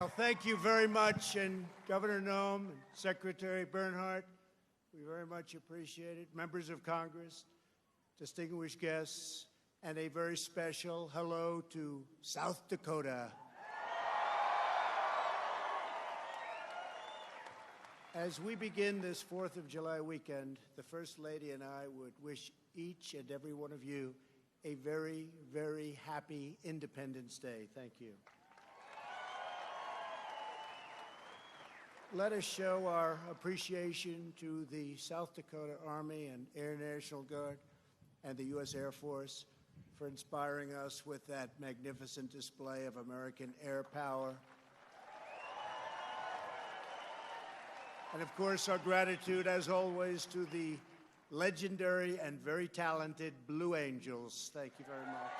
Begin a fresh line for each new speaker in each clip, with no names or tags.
Well, thank you very much, and Governor Noem and Secretary Bernhardt, we very much appreciate it. Members of Congress, distinguished guests, and a very special hello to South Dakota. As we begin this 4th of July weekend, the First Lady and I would wish each and every one of you a very, very happy Independence Day. Thank you. Let us show our appreciation to the South Dakota Army and Air National Guard and the U.S. Air Force for inspiring us with that magnificent display of American air power. And of course, our gratitude, as always, to the legendary and very talented Blue Angels. Thank you very much.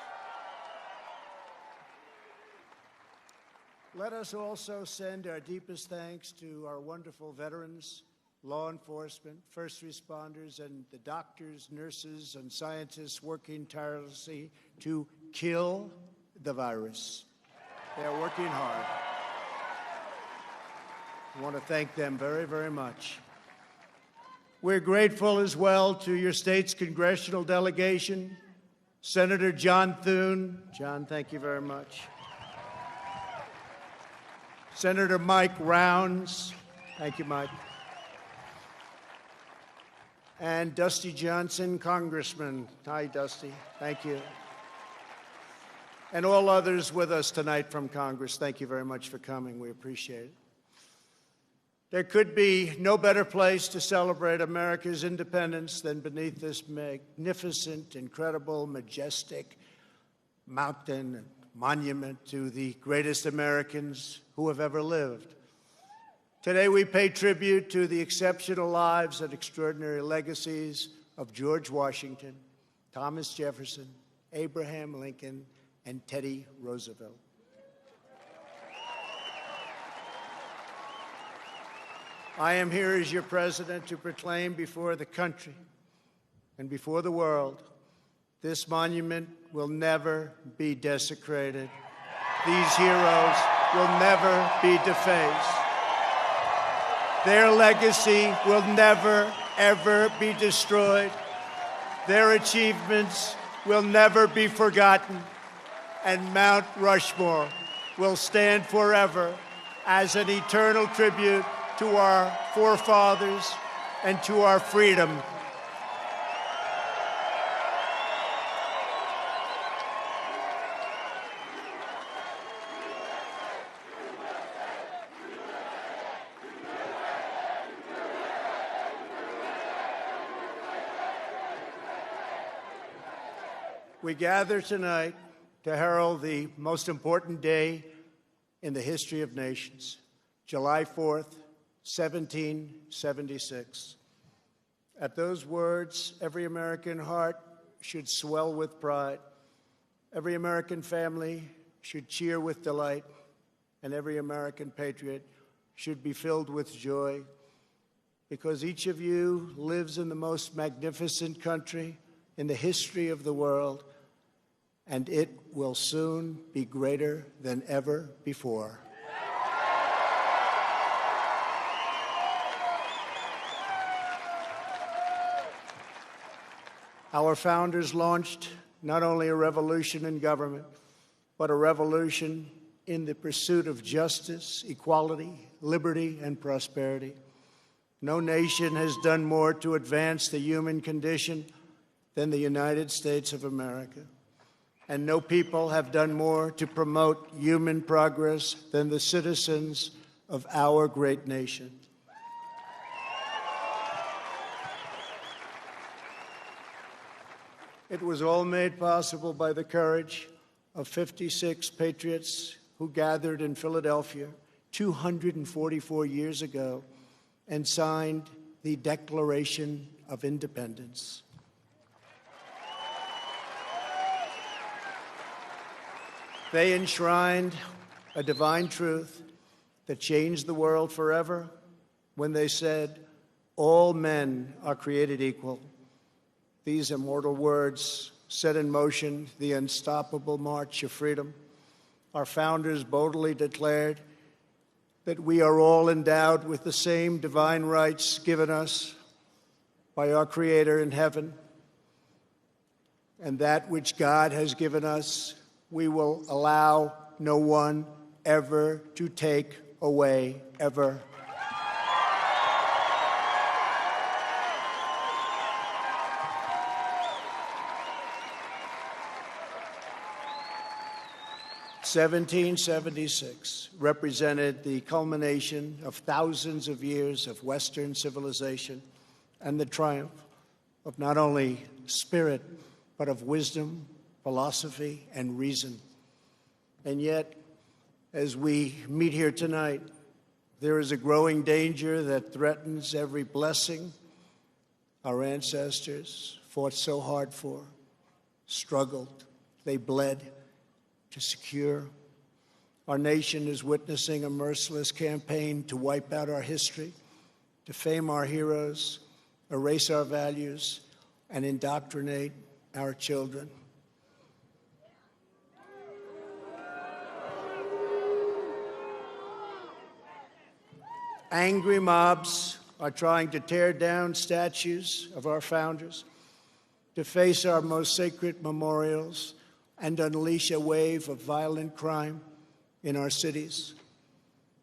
Let us also send our deepest thanks to our wonderful veterans, law enforcement, first responders, and the doctors, nurses, and scientists working tirelessly to kill the virus. They are working hard. I want to thank them very, very much. We're grateful as well to your state's congressional delegation, Senator John Thune. John, thank you very much. Senator Mike Rounds. Thank you, Mike. And Dusty Johnson, Congressman. Hi, Dusty. Thank you. And all others with us tonight from Congress, thank you very much for coming. We appreciate it. There could be no better place to celebrate America's independence than beneath this magnificent, incredible, majestic mountain and monument to the greatest Americans who have ever lived. Today we pay tribute to the exceptional lives and extraordinary legacies of George Washington, Thomas Jefferson, Abraham Lincoln, and Teddy Roosevelt. I am here as your president to proclaim before the country and before the world, this monument will never be desecrated. These heroes will never be defaced. Their legacy will never, ever be destroyed. Their achievements will never be forgotten. And Mount Rushmore will stand forever as an eternal tribute to our forefathers and to our freedom. We gather tonight to herald the most important day in the history of nations, July 4th, 1776. At those words, every American heart should swell with pride. Every American family should cheer with delight, and every American patriot should be filled with joy, because each of you lives in the most magnificent country in the history of the world, and it will soon be greater than ever before. Our founders launched not only a revolution in government, but a revolution in the pursuit of justice, equality, liberty, and prosperity. No nation has done more to advance the human condition than the United States of America. And no people have done more to promote human progress than the citizens of our great nation. It was all made possible by the courage of 56 patriots who gathered in Philadelphia 244 years ago and signed the Declaration of Independence. They enshrined a divine truth that changed the world forever when they said, "All men are created equal." These immortal words set in motion the unstoppable march of freedom. Our founders boldly declared, that we are all endowed with the same divine rights given us by our Creator in heaven, and that which God has given us, we will allow no one ever to take away, ever. (1776) represented the culmination of thousands of years of Western civilization and the triumph of not only spirit, but of wisdom, philosophy, and reason. And yet, as we meet here tonight, there is a growing danger that threatens every blessing our ancestors fought so hard for, struggled, they bled to secure. Our nation is witnessing a merciless campaign to wipe out our history, defame our heroes, erase our values, and indoctrinate our children. Angry mobs are trying to tear down statues of our founders, deface our most sacred memorials, and unleash a wave of violent crime in our cities.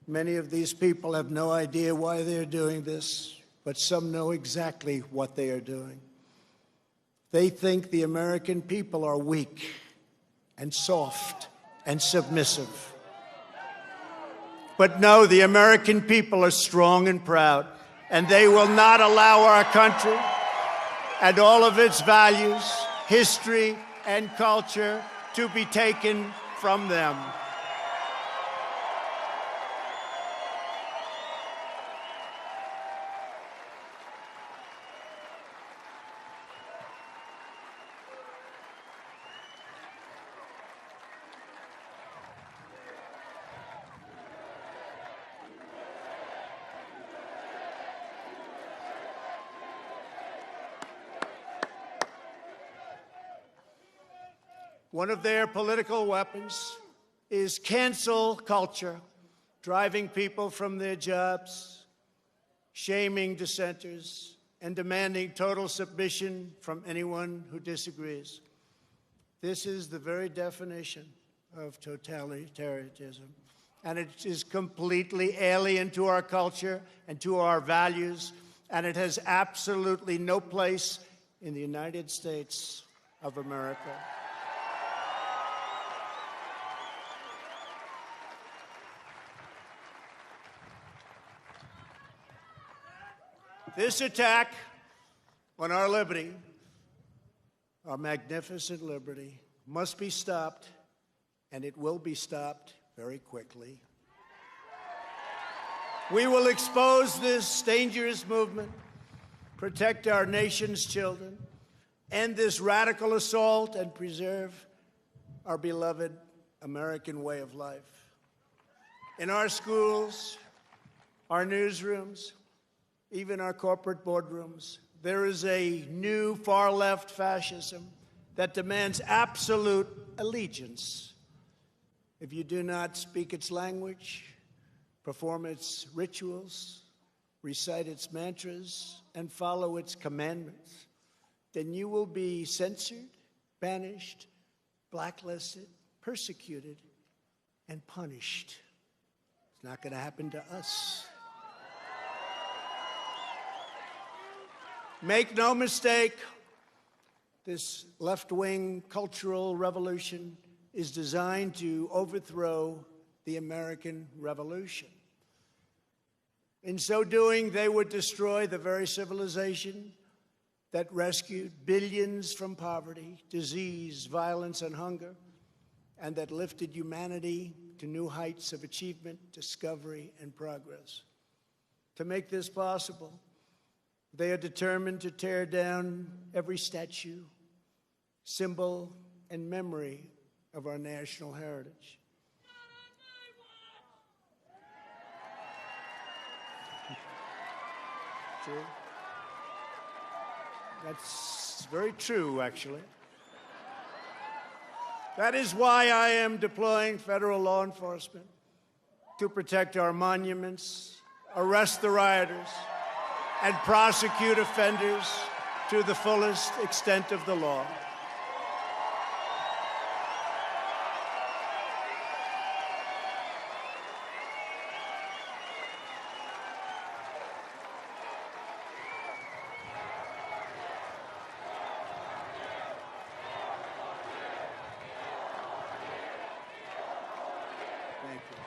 Many of these people have no idea why they're doing this, but some know exactly what they are doing. They think the American people are weak and soft and submissive. But no, the American people are strong and proud, and they will not allow our country and all of its values, history, and culture to be taken from them. One of their political weapons is cancel culture, driving people from their jobs, shaming dissenters, and demanding total submission from anyone who disagrees. This is the very definition of totalitarianism, and it is completely alien to our culture and to our values, and it has absolutely no place in the United States of America. This attack on our liberty, our magnificent liberty, must be stopped, and it will be stopped very quickly. We will expose this dangerous movement, protect our nation's children, end this radical assault, and preserve our beloved American way of life. In our schools, our newsrooms, even our corporate boardrooms, there is a new far-left fascism that demands absolute allegiance. If you do not speak its language, perform its rituals, recite its mantras, and follow its commandments, then you will be censored, banished, blacklisted, persecuted, and punished. It's not going to happen to us. Make no mistake, this left-wing cultural revolution is designed to overthrow the American Revolution. In so doing, they would destroy the very civilization that rescued billions from poverty, disease, violence, and hunger, and that lifted humanity to new heights of achievement, discovery, and progress. To make this possible, they are determined to tear down every statue, symbol, and memory of our national heritage. True. That's very true, actually. That is why I am deploying federal law enforcement to protect our monuments, arrest the rioters, and prosecute offenders to the fullest extent of the law. Thank you.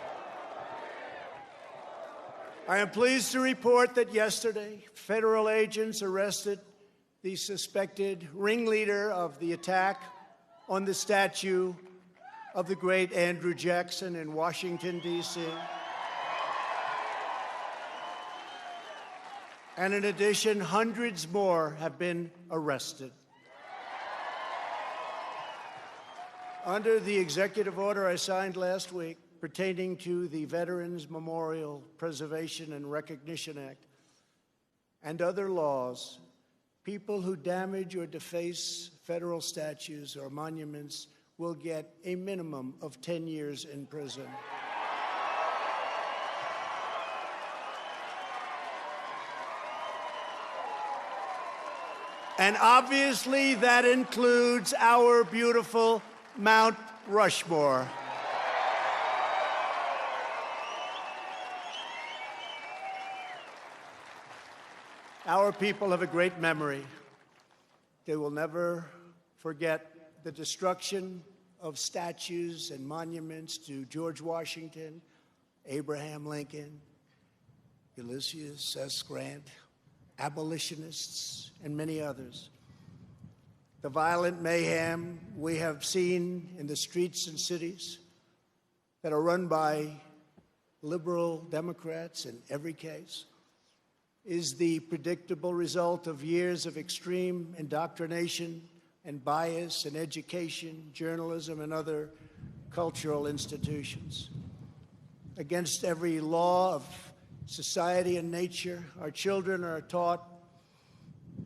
I am pleased to report that yesterday, federal agents arrested the suspected ringleader of the attack on the statue of the great Andrew Jackson in Washington, D.C. And in addition, hundreds more have been arrested. Under the executive order I signed last week pertaining to the Veterans Memorial Preservation and Recognition Act and other laws, people who damage or deface federal statues or monuments will get a minimum of 10 years in prison. And obviously that includes our beautiful Mt Rushmore. Our people have a great memory. They will never forget the destruction of statues and monuments to George Washington, Abraham Lincoln, Ulysses S. Grant, abolitionists, and many others. The violent mayhem we have seen in the streets and cities that are run by liberal Democrats in every case is the predictable result of years of extreme indoctrination and bias in education, journalism, and other cultural institutions. Against every law of society and nature, our children are taught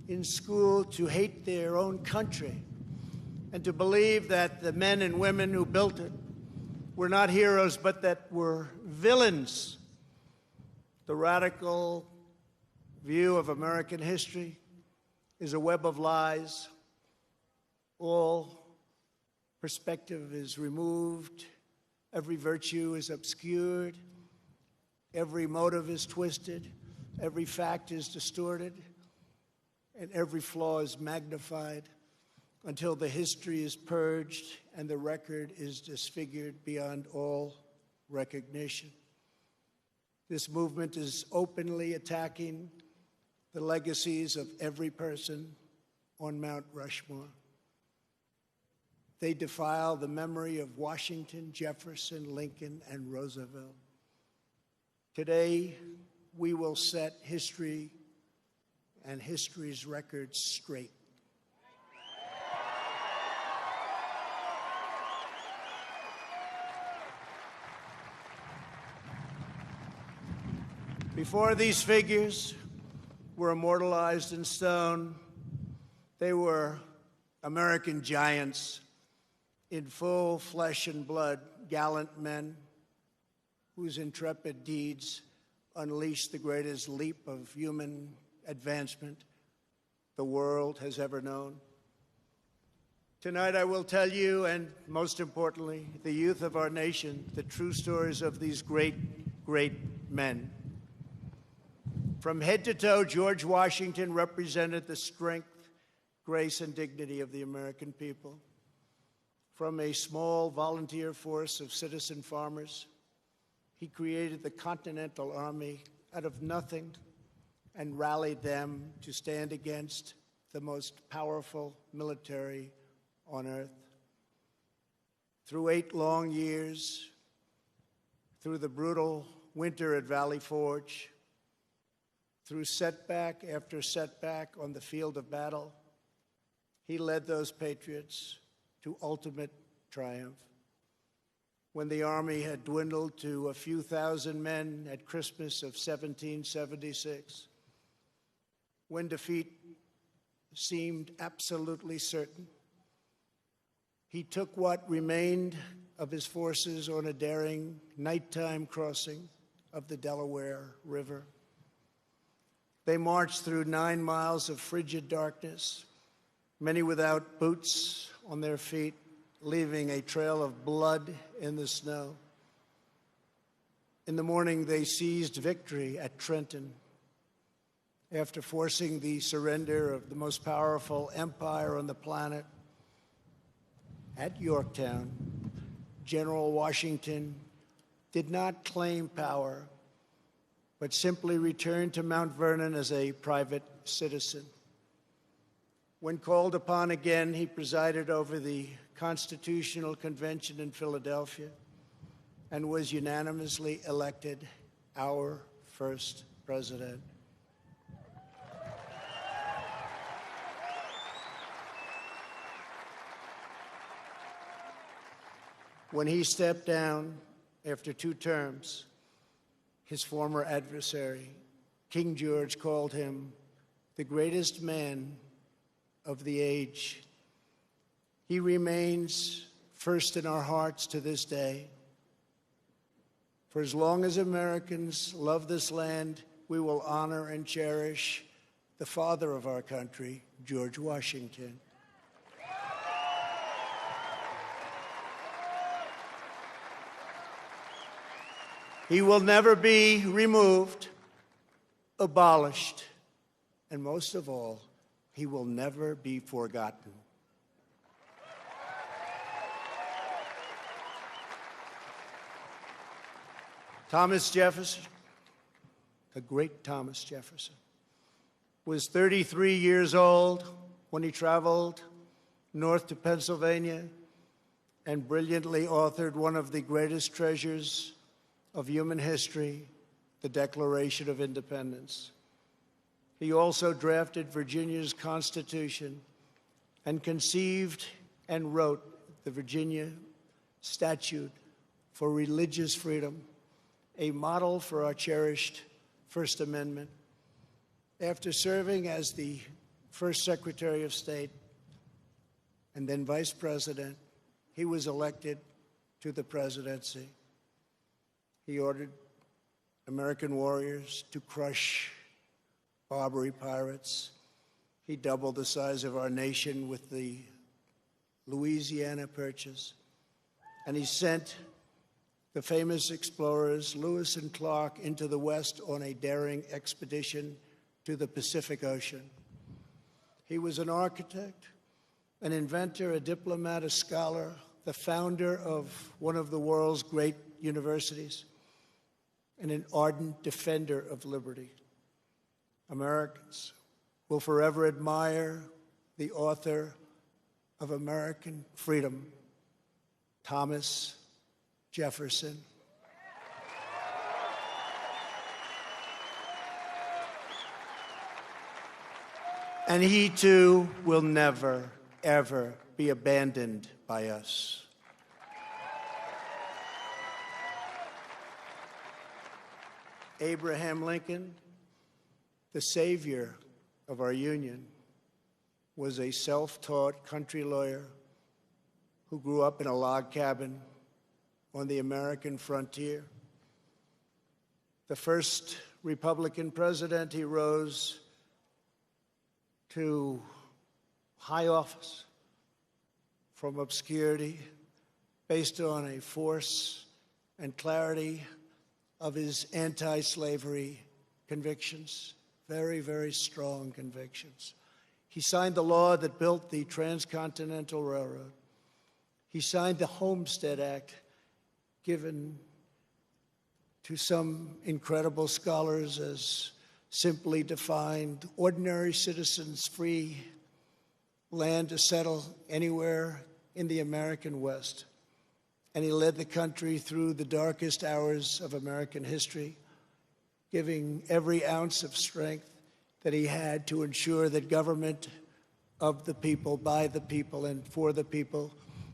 in school to hate their own country and to believe that the men and women who built it were not heroes, but that were villains. The radical view of American history is a web of lies. All perspective is removed. Every virtue is obscured. Every motive is twisted. Every fact is distorted. And every flaw is magnified until the history is purged and the record is disfigured beyond all recognition. This movement is openly attacking the legacies of every person on Mount Rushmore. They defile the memory of Washington, Jefferson, Lincoln, and Roosevelt. Today, we will set history and history's records straight. Before these figures were immortalized in stone, they were American giants in full flesh and blood, gallant men whose intrepid deeds unleashed the greatest leap of human advancement the world has ever known. Tonight I will tell you, and most importantly, the youth of our nation, the true stories of these great, great men. From head to toe, George Washington represented the strength, grace, and dignity of the American people. From a small volunteer force of citizen farmers, he created the Continental Army out of nothing and rallied them to stand against the most powerful military on earth. Through 8 long years, through the brutal winter at Valley Forge, through setback after setback on the field of battle, he led those patriots to ultimate triumph. When the Army had dwindled to a few thousand men at Christmas of 1776, when defeat seemed absolutely certain, he took what remained of his forces on a daring nighttime crossing of the Delaware River. They marched through 9 miles of frigid darkness, many without boots on their feet, leaving a trail of blood in the snow. In the morning, they seized victory at Trenton after forcing the surrender of the most powerful empire on the planet. At Yorktown, General Washington did not claim power, but simply returned to Mount Vernon as a private citizen. When called upon again, he presided over the Constitutional Convention in Philadelphia and was unanimously elected our first president. When he stepped down after 2 terms, his former adversary, King George, called him the greatest man of the age. He remains first in our hearts to this day. For as long as Americans love this land, we will honor and cherish the father of our country, George Washington. He will never be removed, abolished, and most of all, he will never be forgotten. Thomas Jefferson, the great Thomas Jefferson, was 33 years old when he traveled north to Pennsylvania and brilliantly authored one of the greatest treasures of human history, the Declaration of Independence. He also drafted Virginia's Constitution and conceived and wrote the Virginia Statute for Religious Freedom, a model for our cherished First Amendment. After serving as the first Secretary of State and then Vice President, he was elected to the presidency. He ordered American warriors to crush Barbary pirates. He doubled the size of our nation with the Louisiana Purchase. And he sent the famous explorers Lewis and Clark into the West on a daring expedition to the Pacific Ocean. He was an architect, an inventor, a diplomat, a scholar, the founder of one of the world's great universities, and an ardent defender of liberty. Americans will forever admire the author of American freedom, Thomas Jefferson. And he too will never, ever be abandoned by us. Abraham Lincoln, the savior of our Union, was a self-taught country lawyer who grew up in a log cabin on the American frontier. The first Republican president, he rose to high office from obscurity based on a force and clarity of his anti-slavery convictions, very, very strong convictions. He signed the law that built the Transcontinental Railroad. He signed the Homestead Act, given to some incredible scholars as simply defined ordinary citizens free land to settle anywhere in the American West. And he led the country through the darkest hours of American history, giving every ounce of strength that he had to ensure that government of the people, by the people, and for the people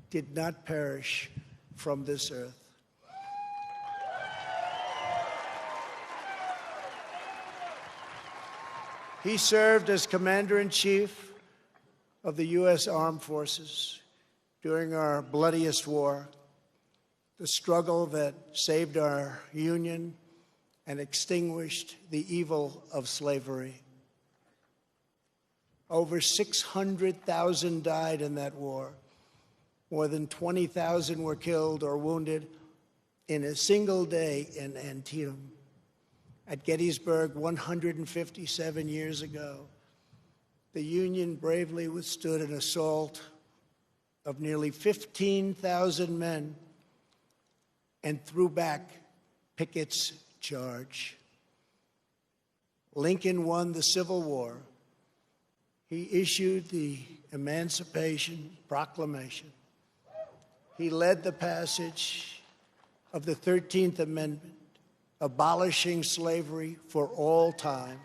did not perish from this earth. He served as Commander-in-Chief of the U.S. Armed Forces during our bloodiest war. the struggle that saved our Union and extinguished the evil of slavery. Over 600,000 died in that war. More than 20,000 were killed or wounded in a single day in Antietam. At Gettysburg 157 years ago, the Union bravely withstood an assault of nearly 15,000 men and threw back Pickett's charge. Lincoln won the Civil War. He issued the Emancipation Proclamation. He led the passage of the 13th Amendment, abolishing slavery for all time.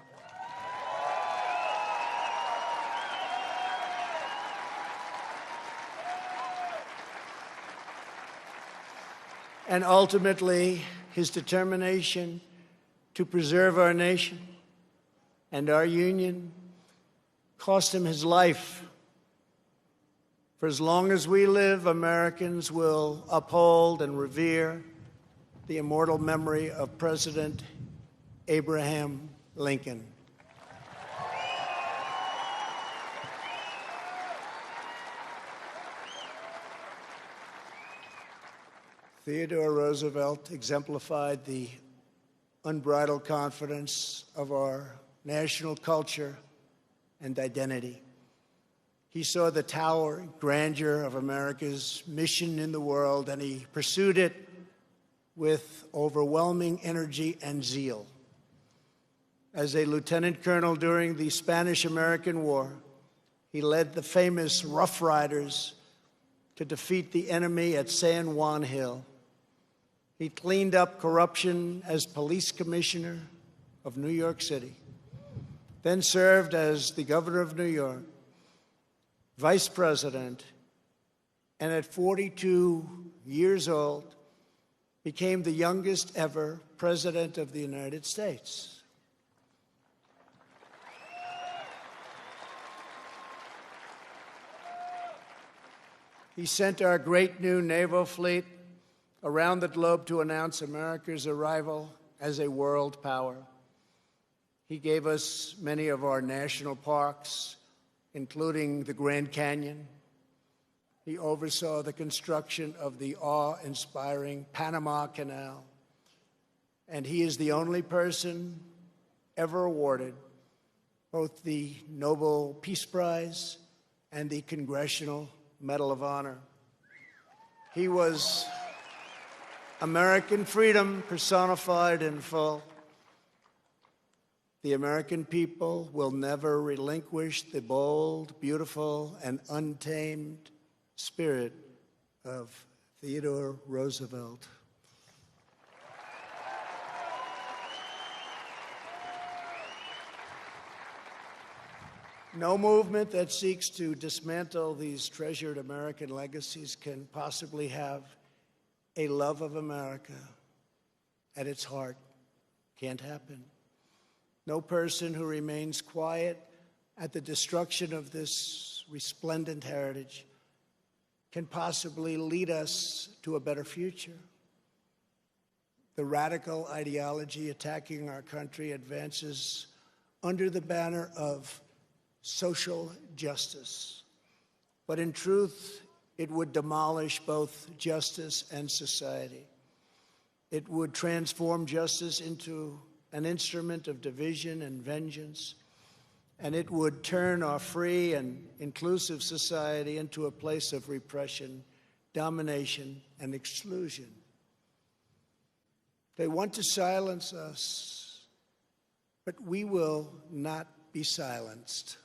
And ultimately, his determination to preserve our nation and our Union cost him his life. For as long as we live, Americans will uphold and revere the immortal memory of President Abraham Lincoln. Theodore Roosevelt exemplified the unbridled confidence of our national culture and identity. He saw the towering grandeur of America's mission in the world, and he pursued it with overwhelming energy and zeal. As a lieutenant colonel during the Spanish-American War, he led the famous Rough Riders to defeat the enemy at San Juan Hill. He cleaned up corruption as police commissioner of New York City, then served as the governor of New York, vice president, and at 42 years old, became the youngest ever president of the United States. He sent our great new naval fleet around the globe to announce America's arrival as a world power. He gave us many of our national parks, including the Grand Canyon. He oversaw the construction of the awe-inspiring Panama Canal. And he is the only person ever awarded both the Nobel Peace Prize and the Congressional Medal of Honor. He was American freedom personified in full. The American people will never relinquish the bold, beautiful, and untamed spirit of Theodore Roosevelt. No movement that seeks to dismantle these treasured American legacies can possibly have a love of America at its heart. Can't happen. No person who remains quiet at the destruction of this resplendent heritage can possibly lead us to a better future. The radical ideology attacking our country advances under the banner of social justice. But in truth, it would demolish both justice and society. It would transform justice into an instrument of division and vengeance, and it would turn our free and inclusive society into a place of repression, domination, and exclusion. They want to silence us, but we will not be silenced.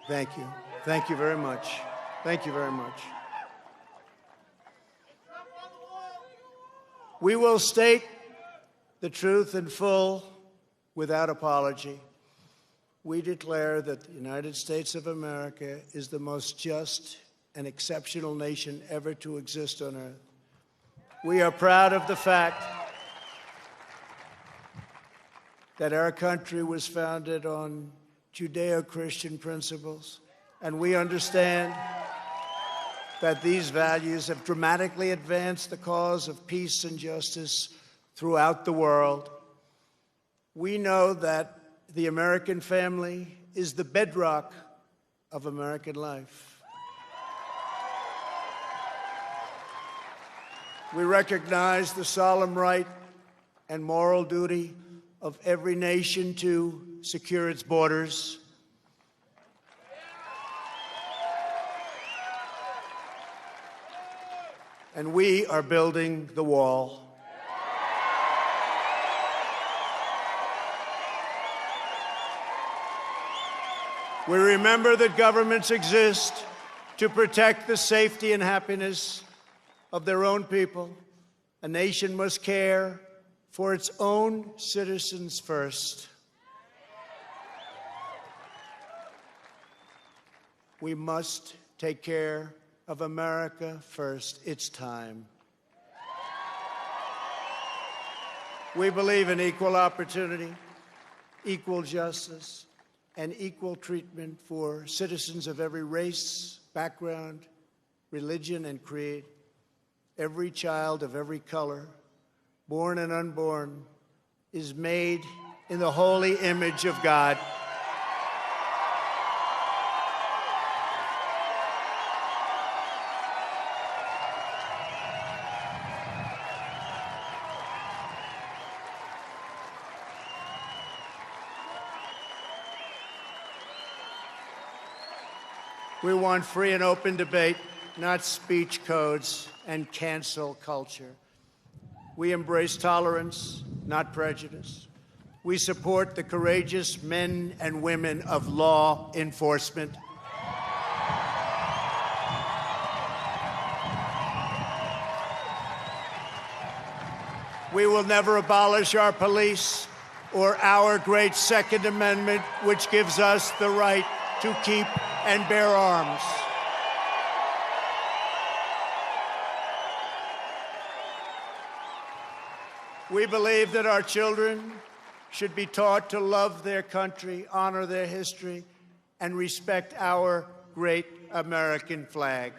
Thank you. Thank you very much. Thank you very much. We will state the truth in full, without apology. We declare that the United States of America is the most just and exceptional nation ever to exist on earth. We are proud of the fact that our country was founded on Judeo-Christian principles, and we understand that these values have dramatically advanced the cause of peace and justice throughout the world. We know that the American family is the bedrock of American life. We recognize the solemn right and moral duty of every nation to secure its borders. And we are building the wall. We remember that governments exist to protect the safety and happiness of their own people. A nation must care for its own citizens first. We must take care of America first. It's time. We believe in equal opportunity, equal justice, and equal treatment for citizens of every race, background, religion, and creed. Every child of every color, born and unborn, is made in the holy image of God. We want free and open debate, not speech codes and cancel culture. We embrace tolerance, not prejudice. We support the courageous men and women of law enforcement. We will never abolish our police or our great Second Amendment, which gives us the right to keep and bear arms. We believe that our children should be taught to love their country, honor their history, and respect our great American flag.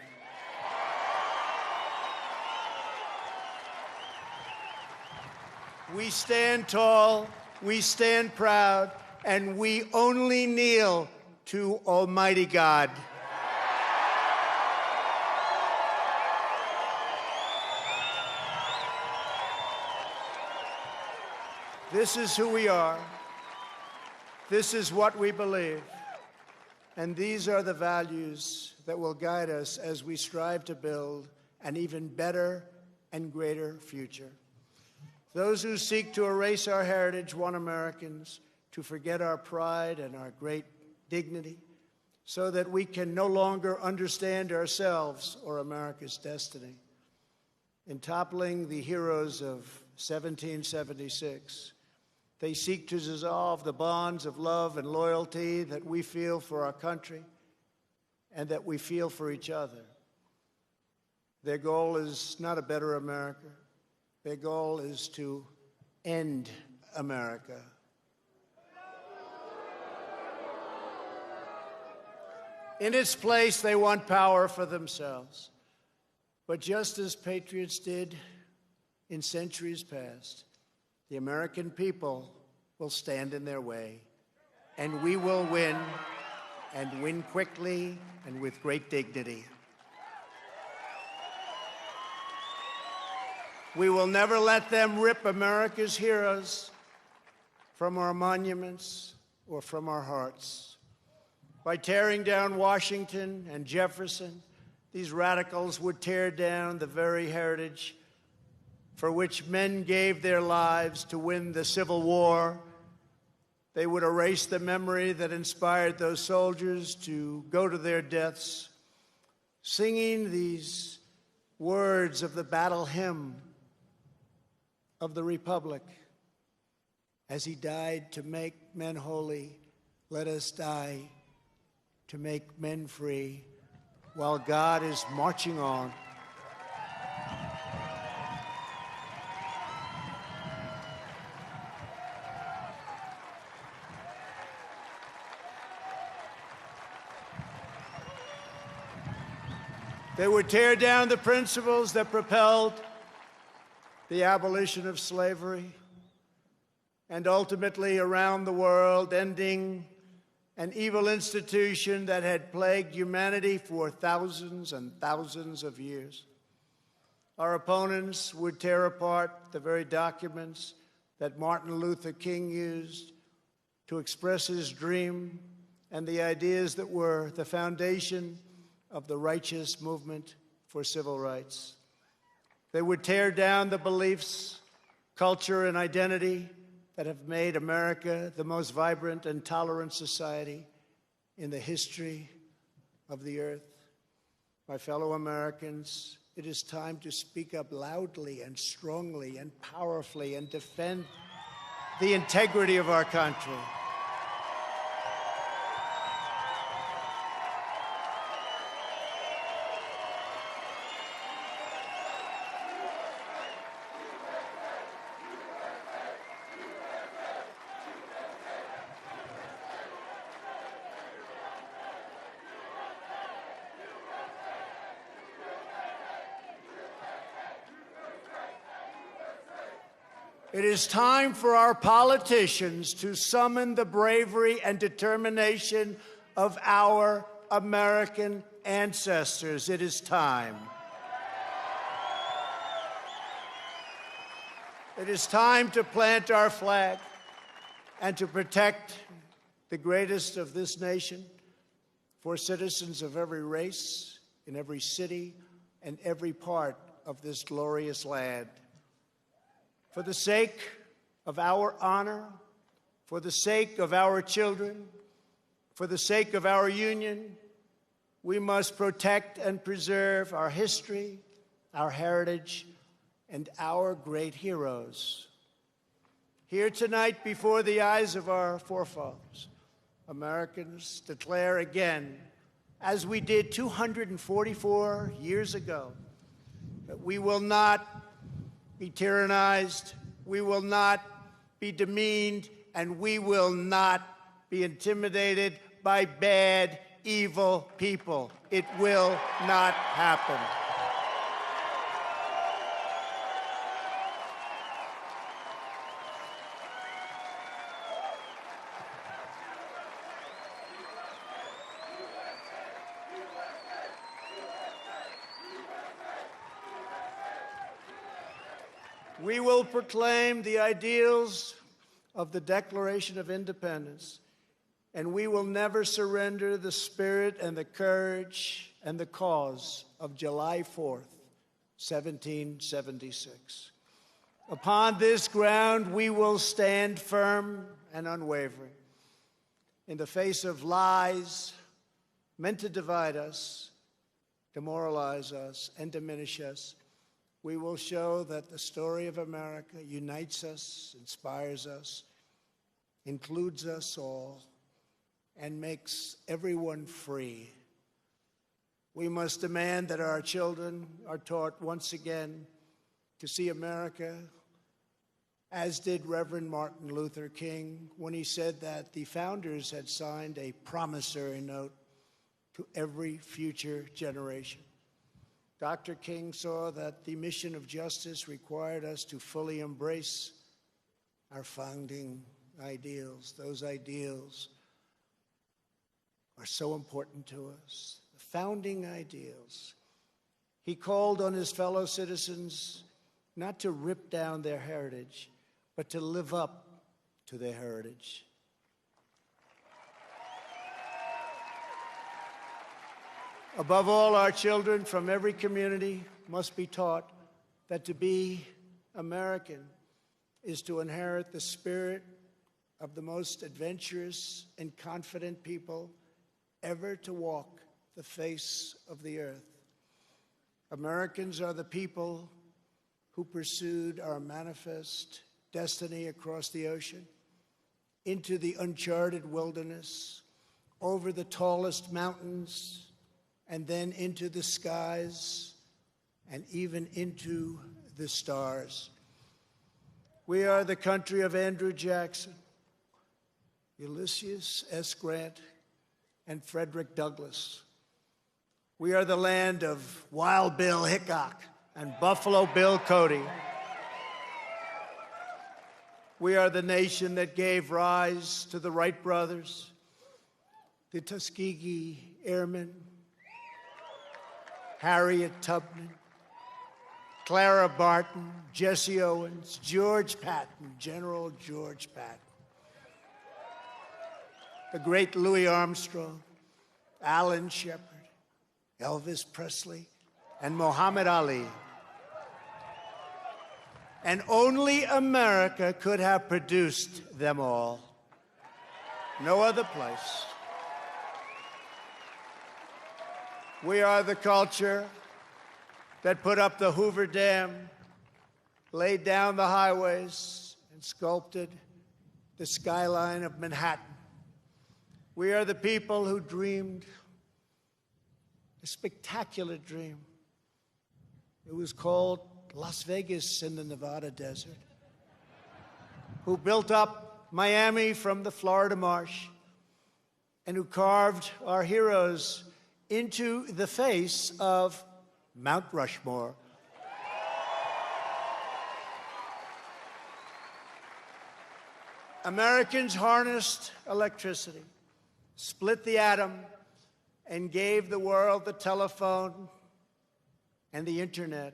We stand tall, we stand proud, and we only kneel to Almighty God. This is who we are. This is what we believe. And these are the values that will guide us as we strive to build an even better and greater future. Those who seek to erase our heritage want Americans to forget our pride and our great dignity so that we can no longer understand ourselves or America's destiny. In toppling the heroes of 1776, they seek to dissolve the bonds of love and loyalty that we feel for our country and that we feel for each other. Their goal is not a better America. Their goal is to end America. In its place, they want power for themselves. But just as patriots did in centuries past, the American people will stand in their way, and we will win, and win quickly and with great dignity. We will never let them rip America's heroes from our monuments or from our hearts. By tearing down Washington and Jefferson, these radicals would tear down the very heritage for which men gave their lives to win the Civil War. They would erase the memory that inspired those soldiers to go to their deaths, singing these words of the battle hymn. of the Republic. As he died to make men holy, let us die to make men free while God is marching on. They would tear down the principles that propelled the abolition of slavery and ultimately around the world, ending an evil institution that had plagued humanity for thousands and thousands of years. Our opponents would tear apart the very documents that Martin Luther King used to express his dream and the ideas that were the foundation of the righteous movement for civil rights. They would tear down the beliefs, culture, and identity that have made America the most vibrant and tolerant society in the history of the earth. My fellow Americans, it is time to speak up loudly and strongly and powerfully and defend the integrity of our country. It is time for our politicians to summon the bravery and determination of our American ancestors. It is time. It is time to plant our flag and to protect the greatest of this nation for citizens of every race, in every city, and every part of this glorious land. For the sake of our honor, for the sake of our children, for the sake of our union, we must protect and preserve our history, our heritage, and our great heroes. Here tonight, before the eyes of our forefathers, Americans declare again, as we did 244 years ago, that we will not be tyrannized, we will not be demeaned, and we will not be intimidated by bad, evil people. It will not happen. We will proclaim the ideals of the Declaration of Independence, and we will never surrender the spirit and the courage and the cause of July 4th, 1776. Upon this ground, we will stand firm and unwavering. In the face of lies meant to divide us, demoralize us, and diminish us, we will show that the story of America unites us, inspires us, includes us all, and makes everyone free. We must demand that our children are taught once again to see America, as did Reverend Martin Luther King when he said that the founders had signed a promissory note to every future generation. Dr. King saw that the mission of justice required us to fully embrace our founding ideals. Those ideals are so important to us. The founding ideals. He called on his fellow citizens not to rip down their heritage, but to live up to their heritage. Above all, our children from every community must be taught that to be American is to inherit the spirit of the most adventurous and confident people ever to walk the face of the earth. Americans are the people who pursued our manifest destiny across the ocean, into the uncharted wilderness, over the tallest mountains, and then into the skies, and even into the stars. We are the country of Andrew Jackson, Ulysses S. Grant, and Frederick Douglass. We are the land of Wild Bill Hickok and Buffalo Bill Cody. We are the nation that gave rise to the Wright brothers, the Tuskegee Airmen, Harriet Tubman, Clara Barton, Jesse Owens, George Patton, General George Patton, the great Louis Armstrong, Alan Shepard, Elvis Presley, and Muhammad Ali. And only America could have produced them all. No other place. We are the culture that put up the Hoover Dam, laid down the highways, and sculpted the skyline of Manhattan. We are the people who dreamed a spectacular dream. It was called Las Vegas in the Nevada desert. Who built up Miami from the Florida marsh, and who carved our heroes into the face of Mount Rushmore. Americans harnessed electricity, split the atom, and gave the world the telephone and the internet.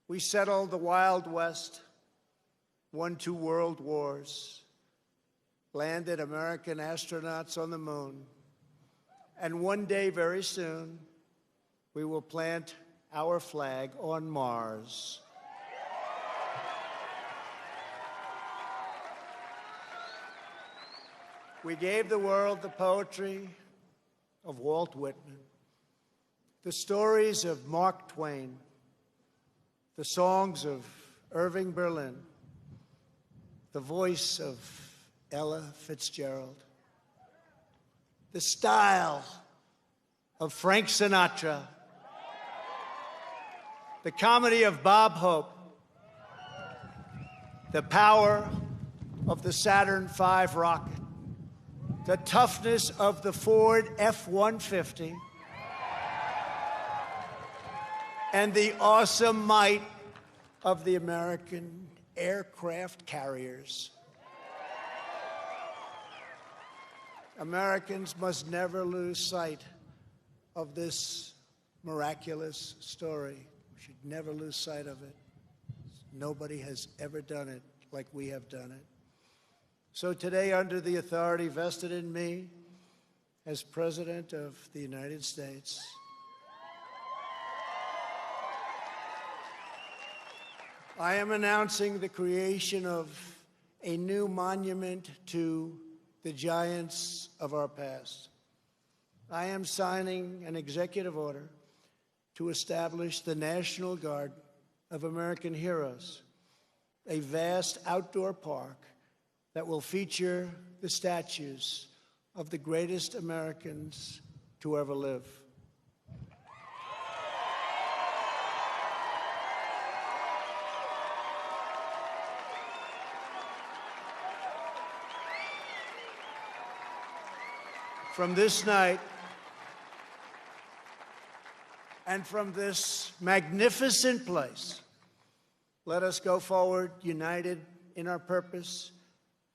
We settled the Wild West, won 2 world wars, landed American astronauts on the moon, and one day, very soon, we will plant our flag on Mars. We gave the world the poetry of Walt Whitman, the stories of Mark Twain, the songs of Irving Berlin, the voice of Ella Fitzgerald, the style of Frank Sinatra, the comedy of Bob Hope, the power of the Saturn V rocket, the toughness of the Ford F-150, and the awesome might of the American aircraft carriers. Americans must never lose sight of this miraculous story. We should never lose sight of it. Nobody has ever done it like we have done it. So today, under the authority vested in me as President of the United States, I am announcing the creation of a new monument to the giants of our past. I am signing an executive order to establish the National Guard of American Heroes, a vast outdoor park that will feature the statues of the greatest Americans to ever live. From this night, and from this magnificent place, let us go forward united in our purpose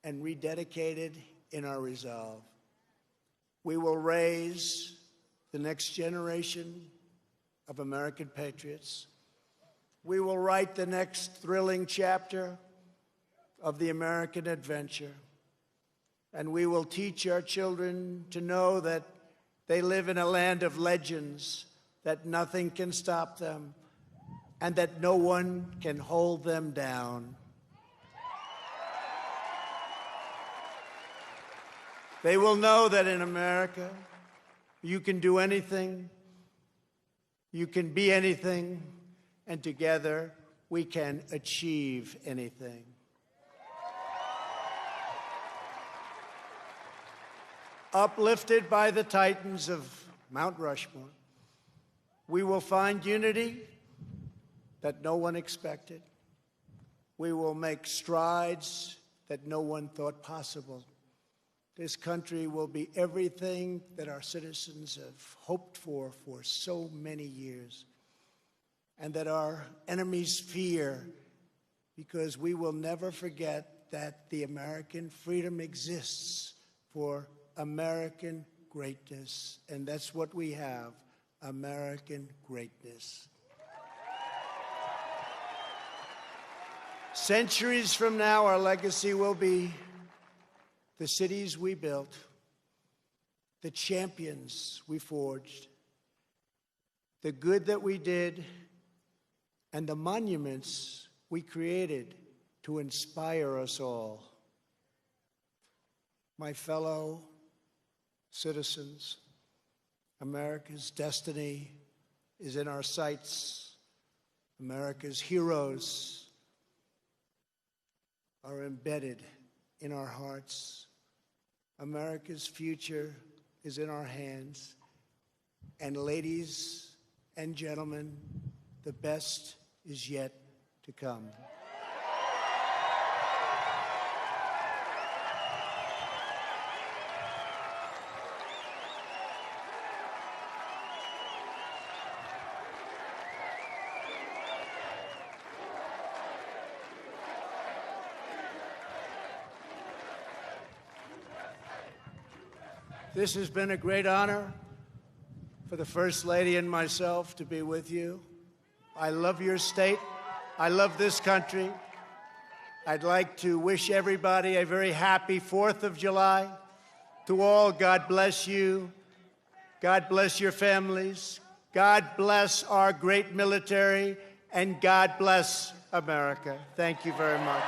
and rededicated in our resolve. We will raise the next generation of American patriots. We will write the next thrilling chapter of the American adventure. And we will teach our children to know that they live in a land of legends, that nothing can stop them, and that no one can hold them down. They will know that in America, you can do anything, you can be anything, and together we can achieve anything. Uplifted by the Titans of Mt Rushmore, we will find unity that no one expected. We will make strides that no one thought possible. This country will be everything that our citizens have hoped for so many years, and that our enemies fear, because we will never forget that the American freedom exists for American greatness, and that's what we have, American greatness. Centuries from now, our legacy will be the cities we built, the champions we forged, the good that we did, and the monuments we created to inspire us all. My fellow citizens, America's destiny is in our sights. America's heroes are embedded in our hearts. America's future is in our hands. And ladies and gentlemen, the best is yet to come. This has been a great honor for the First Lady and myself to be with you. I love your state. I love this country. I'd like to wish everybody a very happy 4th of July. To all, God bless you. God bless your families. God bless our great military. And God bless America. Thank you very much.